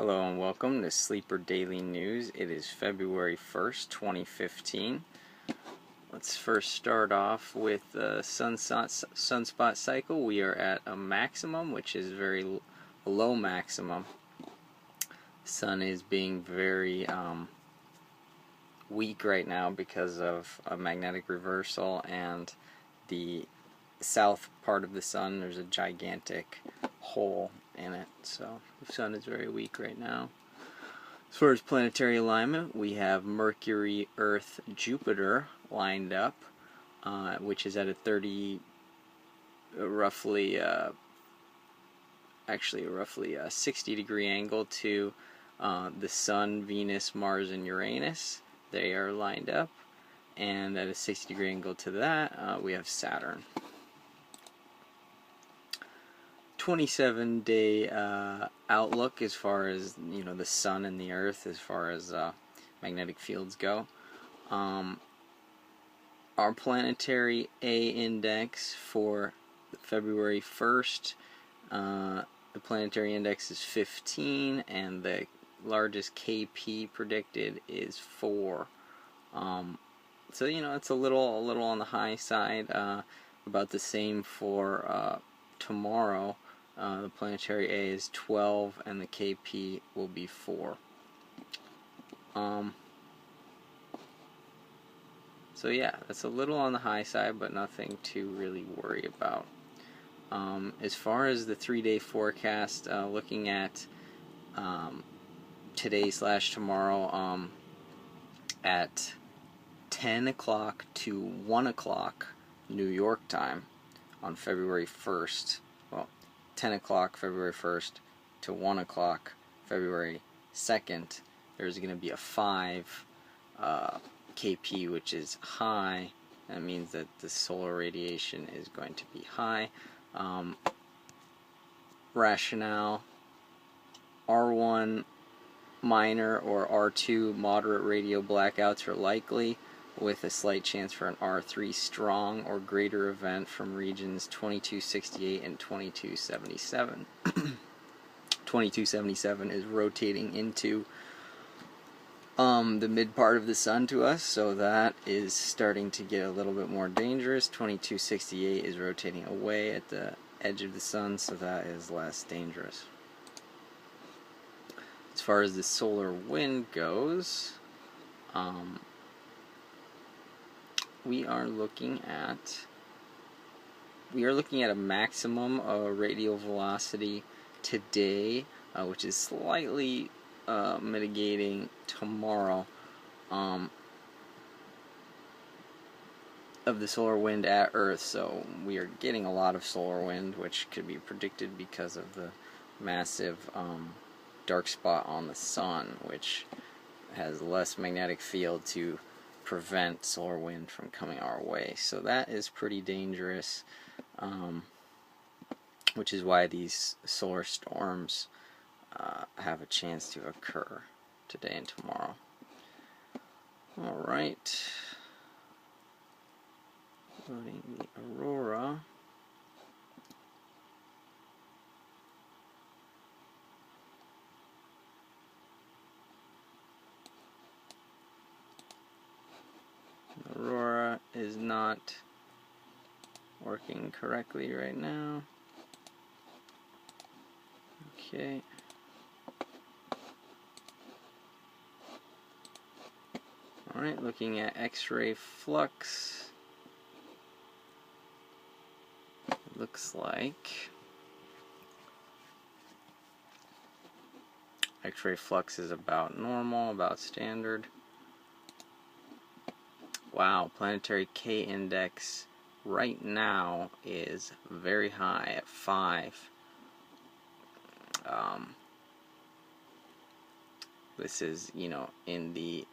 Hello and welcome to Sleeper Daily News. It is February 1st, 2015. Let's first start off with the sunspot cycle. We are at a maximum, which is a low maximum. The sun is being very weak right now because of a magnetic reversal, and the south part of the sun, there's a gigantic hole in it, so the sun is very weak right now. As far as planetary alignment, we have Mercury, Earth, Jupiter lined up, which is at a roughly a 60-degree angle to the Sun, Venus, Mars, and Uranus. They are lined up, and at a 60-degree angle to that, we have Saturn. 27-day outlook as far as the sun and the earth, as far as magnetic fields go. Our planetary A index for February 1st, the planetary index is 15, and the largest KP predicted is 4. So it's a little on the high side. About the same for tomorrow. The planetary A is 12 and the KP will be 4. So yeah, that's a little on the high side, but nothing to really worry about. As far as the 3-day forecast, looking at today/tomorrow, at 10 o'clock to 1 o'clock New York time on February 1st, 10 o'clock February 1st to 1 o'clock February 2nd, there's going to be a 5 KP, which is high. That means that the solar radiation is going to be high. Rationale: R1 minor or R2 moderate radio blackouts are likely, with a slight chance for an R3 strong or greater event from regions 2268 and 2277. 2277 is rotating into the mid part of the sun to us, so that is starting to get a little bit more dangerous. 2268 is rotating away at the edge of the sun, so that is less dangerous. As far as the solar wind goes, we are looking at a maximum radial velocity today, which is slightly mitigating tomorrow, of the solar wind at Earth. So we are getting a lot of solar wind, which could be predicted because of the massive dark spot on the sun, which has less magnetic field to prevent solar wind from coming our way. So that is pretty dangerous, which is why these solar storms have a chance to occur today and tomorrow. Alright, loading the aurora. Aurora is not working correctly right now. Okay. Alright, looking at X-ray flux. It looks like X-ray flux is about normal, about standard. Wow, planetary K index right now is very high at 5. This is, in the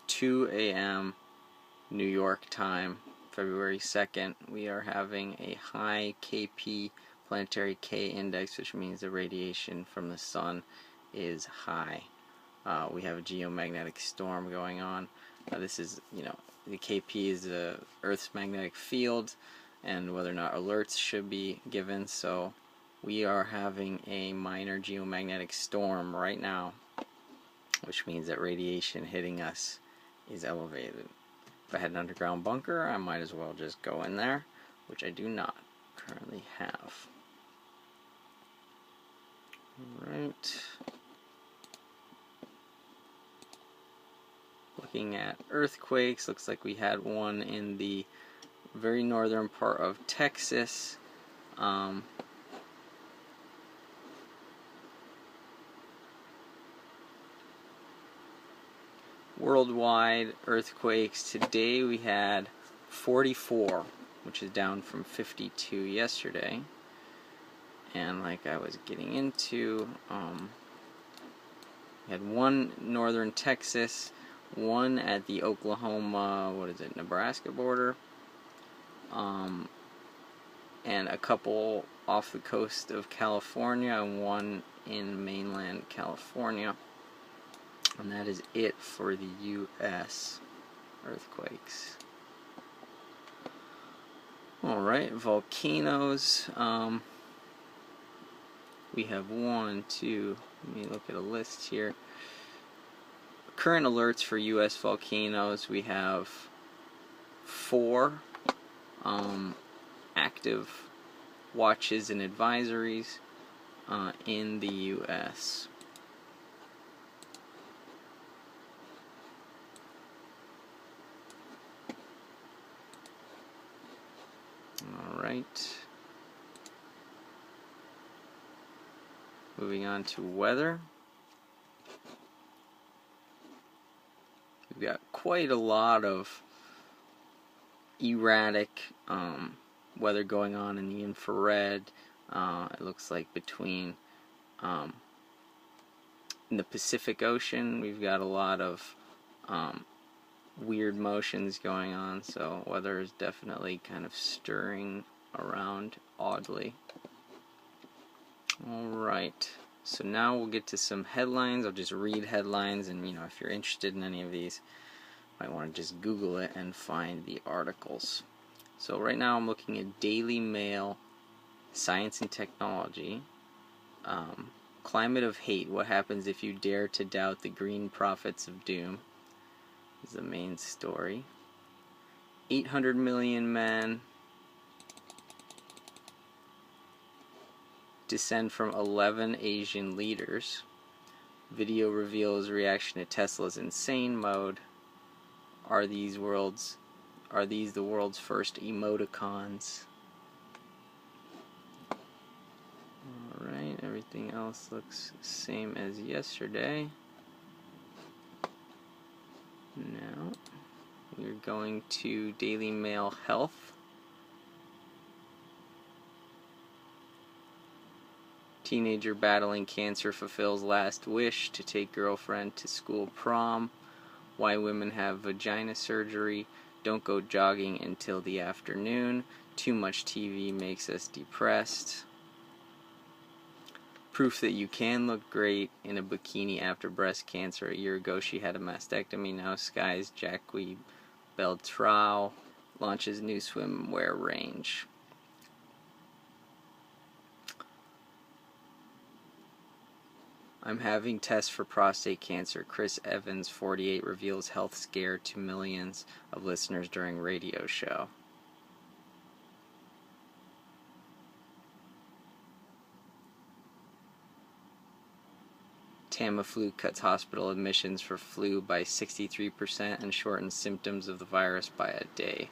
2 a.m. New York time, February 2nd, we are having a high KP planetary K index, which means the radiation from the sun is high. We have a geomagnetic storm going on. This is, the KP is the Earth's magnetic field, and whether or not alerts should be given. So we are having a minor geomagnetic storm right now, which means that radiation hitting us is elevated. If I had an underground bunker, I might as well just go in there, which I do not currently have. Alright. Looking at earthquakes, looks like we had one in the very northern part of Texas. Worldwide earthquakes today we had 44, which is down from 52 yesterday. And like I was getting into, we had one northern Texas, one at the Oklahoma, Nebraska border, and a couple off the coast of California, and one in mainland California. And that is it for the U.S. earthquakes. Alright, volcanoes. We have one, two, let me look at a list here. Current alerts for U.S. volcanoes, we have 4 active watches and advisories in the U.S. Alright. Moving on to weather. We've got quite a lot of erratic weather going on in the infrared. It looks like between in the Pacific Ocean, we've got a lot of weird motions going on, so weather is definitely kind of stirring around oddly. Alright, so now we'll get to some headlines. I'll just read headlines, and if you're interested in any of these, you might want to just Google it and find the articles. So right now I'm looking at Daily Mail, Science and Technology. Climate of Hate, what happens if you dare to doubt the green prophets of doom, is the main story. 800 million men descend from 11 Asian leaders. Video reveals reaction to Tesla's insane mode. Are these the world's first emoticons? Alright, everything else looks the same as yesterday. Now we're going to Daily Mail Health. Teenager battling cancer fulfills last wish to take girlfriend to school prom. Why women have vagina surgery. Don't go jogging until the afternoon. Too much TV makes us depressed. Proof that you can look great in a bikini after breast cancer. A year ago she had a mastectomy. Now Sky's Jacques Beltrao launches new swimwear range. I'm having tests for prostate cancer. Chris Evans, 48, reveals health scare to millions of listeners during radio show. Tamiflu cuts hospital admissions for flu by 63% and shortens symptoms of the virus by a day.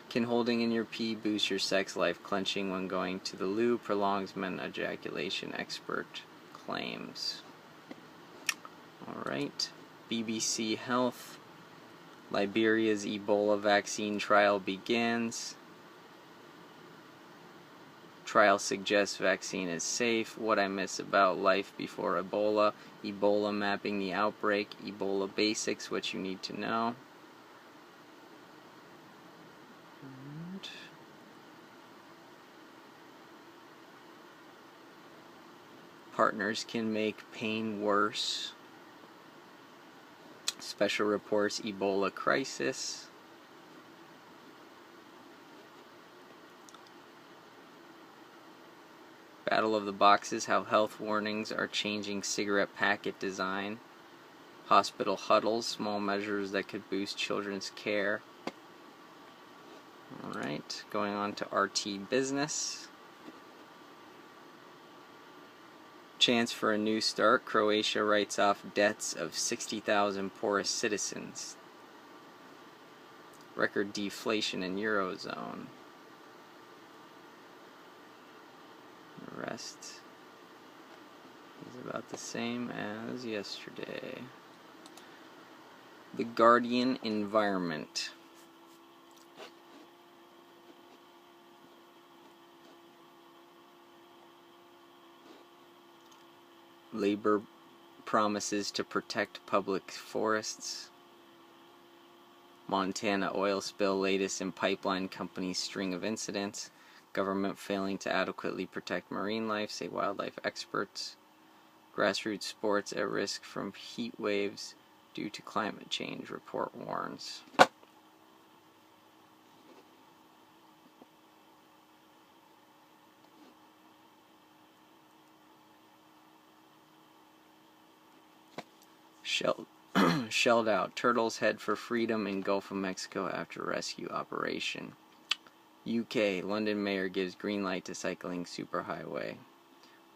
Can holding in your pee boost your sex life? Clenching when going to the loo prolongs men ejaculation, expert claims. Alright, BBC Health. Liberia's Ebola vaccine trial begins. Trial suggests vaccine is safe. What I miss about life before Ebola. Ebola mapping the outbreak. Ebola basics, what you need to know. And partners can make pain worse. Special reports Ebola crisis. Battle of the Boxes, how health warnings are changing cigarette packet design. Hospital huddles, small measures that could boost children's care. Alright, going on to RT Business. Chance for a new start. Croatia writes off debts of 60,000 poorest citizens. Record deflation in Eurozone. The rest is about the same as yesterday. The Guardian Environment. Labor promises to protect public forests. Montana oil spill, latest in pipeline company's string of incidents. Government failing to adequately protect marine life, say wildlife experts. Grassroots sports at risk from heat waves due to climate change, report warns. Shelled out. Turtles head for freedom in Gulf of Mexico after rescue operation. UK. London mayor gives green light to cycling superhighway.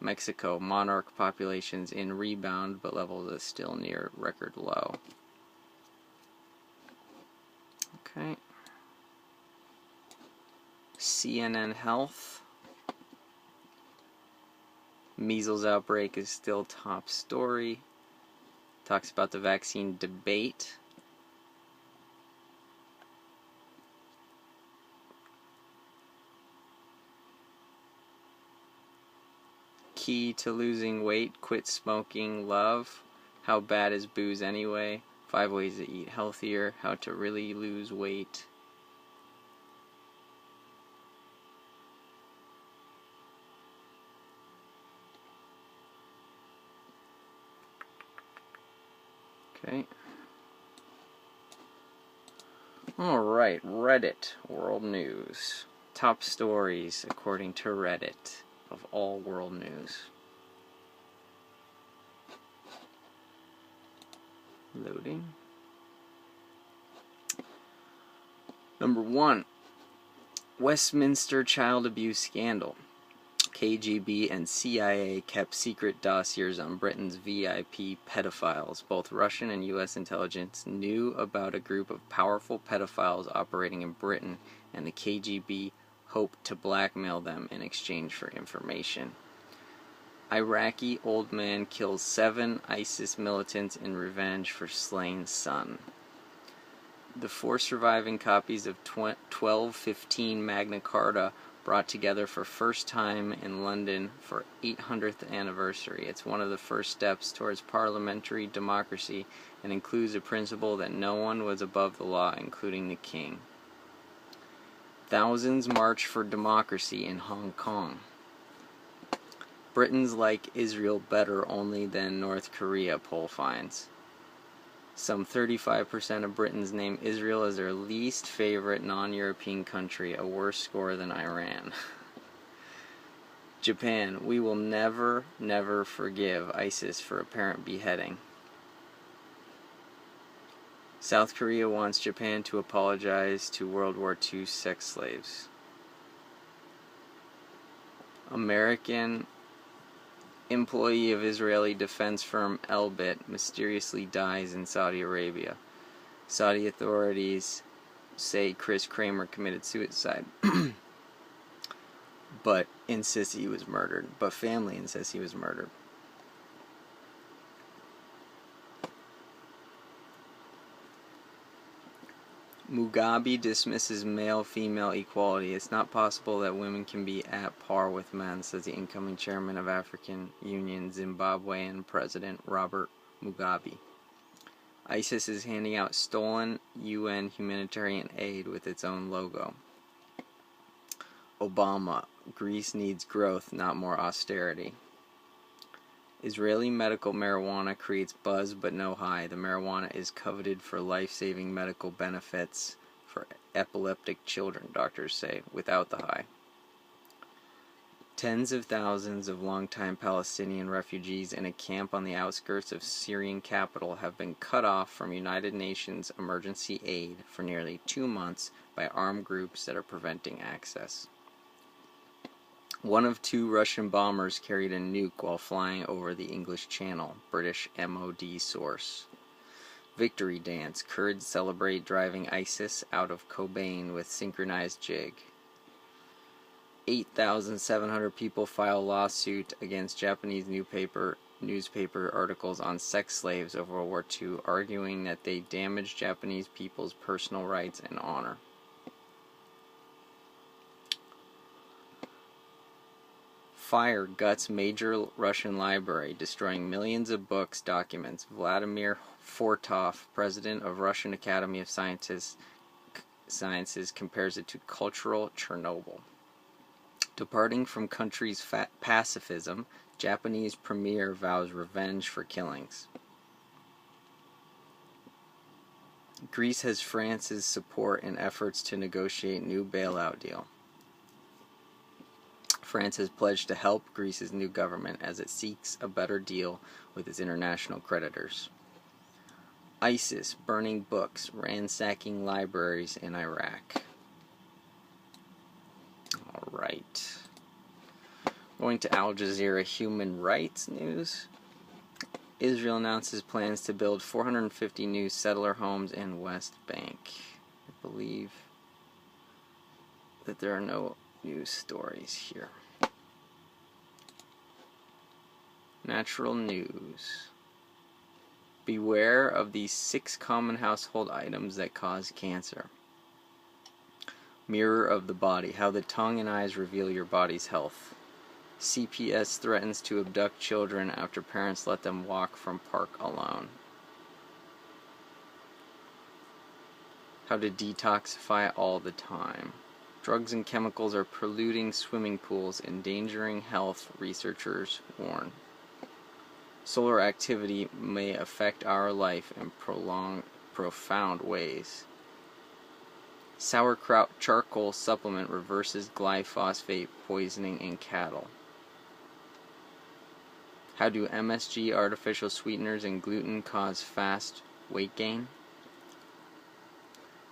Mexico. Monarch populations in rebound, but levels are still near record low. Okay. CNN Health. Measles outbreak is still top story. Talks about the vaccine debate. Key to losing weight, quit smoking, love. How bad is booze anyway? 5 ways to eat healthier. How to really lose weight. Okay. Alright, Reddit, world news. Top stories according to Reddit of all world news. Loading. Number 1. Westminster child abuse scandal. KGB and CIA kept secret dossiers on Britain's VIP pedophiles. Both Russian and U.S. intelligence knew about a group of powerful pedophiles operating in Britain, and the KGB hoped to blackmail them in exchange for information. Iraqi old man kills 7 ISIS militants in revenge for slain son. The 4 surviving copies of 1215 Magna Carta brought together for first time in London for 800th anniversary. It's one of the first steps towards parliamentary democracy and includes a principle that no one was above the law, including the king. Thousands march for democracy in Hong Kong. Britons like Israel better only than North Korea, poll finds. Some 35% of Britons name Israel as their least favorite non-European country, a worse score than Iran. Japan, we will never, never forgive ISIS for apparent beheading. South Korea wants Japan to apologize to World War II sex slaves. American employee of Israeli defense firm Elbit mysteriously dies in Saudi Arabia. Saudi authorities say Chris Kramer committed suicide, but insists he was murdered. But family insists he was murdered. Mugabe dismisses male-female equality. It's not possible that women can be at par with men, says the incoming chairman of African Union Zimbabwean President Robert Mugabe. ISIS is handing out stolen UN humanitarian aid with its own logo. Obama, Greece needs growth, not more austerity. Israeli medical marijuana creates buzz but no high. The marijuana is coveted for life-saving medical benefits for epileptic children, doctors say, without the high. Tens of thousands of longtime Palestinian refugees in a camp on the outskirts of Syrian capital have been cut off from United Nations emergency aid for nearly 2 months by armed groups that are preventing access. One of 2 Russian bombers carried a nuke while flying over the English Channel, British MOD source. Victory dance. Kurds celebrate driving ISIS out of Kobane with synchronized jig. 8,700 people file lawsuit against Japanese newspaper articles on sex slaves over World War II, arguing that they damaged Japanese people's personal rights and honor. Fire guts major Russian library, destroying millions of books, documents. Vladimir Fortov, president of Russian Academy of Sciences, compares it to cultural Chernobyl. Departing from country's pacifism, Japanese premier vows revenge for killings. Greece has France's support in efforts to negotiate new bailout deal. France has pledged to help Greece's new government as it seeks a better deal with its international creditors. ISIS burning books, ransacking libraries in Iraq. Alright. Going to Al Jazeera human rights news. Israel announces plans to build 450 new settler homes in West Bank. I believe that there are no news stories here. Natural news. Beware of these 6 common household items that cause cancer. Mirror of the body. How the tongue and eyes reveal your body's health. CPS threatens to abduct children after parents let them walk from park alone. How to detoxify all the time. Drugs and chemicals are polluting swimming pools, endangering health, researchers warn. Solar activity may affect our life in profound ways. Sauerkraut charcoal supplement reverses glyphosate poisoning in cattle. How do MSG, artificial sweeteners, and gluten cause fast weight gain?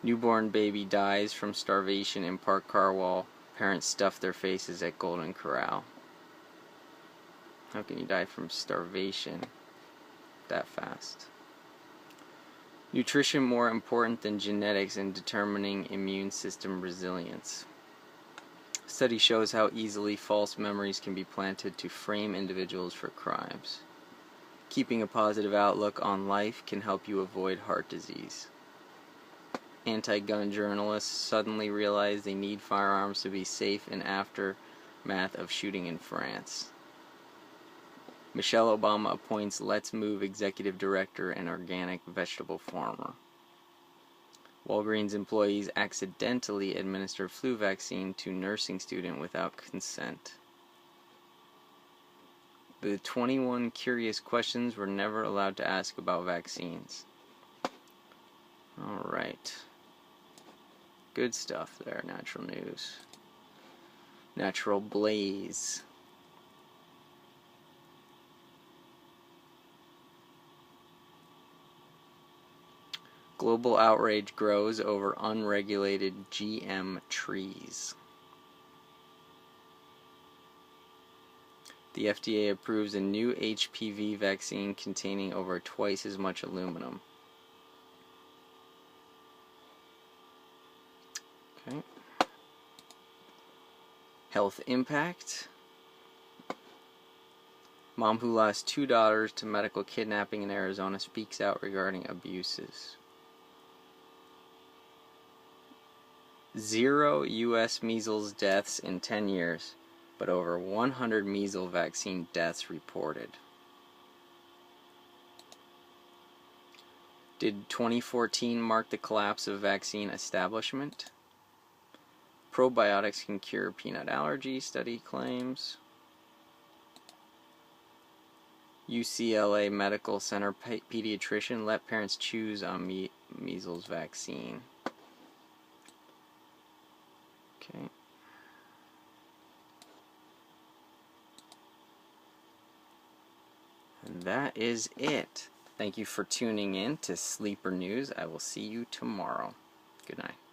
Newborn baby dies from starvation in parked car while parents stuff their faces at Golden Corral. How can you die from starvation that fast? Nutrition more important than genetics in determining immune system resilience. Study shows how easily false memories can be planted to frame individuals for crimes. Keeping a positive outlook on life can help you avoid heart disease. Anti-gun journalists suddenly realize they need firearms to be safe in aftermath of shooting in France. Michelle Obama appoints Let's Move executive director and organic vegetable farmer. Walgreens employees accidentally administer flu vaccine to nursing student without consent. The 21 curious questions we're never allowed to ask about vaccines. Alright. Good stuff there, natural news. Natural blaze. Global outrage grows over unregulated GM trees. The FDA approves a new HPV vaccine containing over twice as much aluminum. Okay. Health impact. Mom who lost 2 daughters to medical kidnapping in Arizona speaks out regarding abuses. 0 U.S. measles deaths in 10 years, but over 100 measles vaccine deaths reported. Did 2014 mark the collapse of vaccine establishment? Probiotics can cure peanut allergy, study claims. UCLA Medical Center pediatrician let parents choose on measles vaccine. Okay. And that is it. Thank you for tuning in to Sleeper News. I will see you tomorrow. Good night.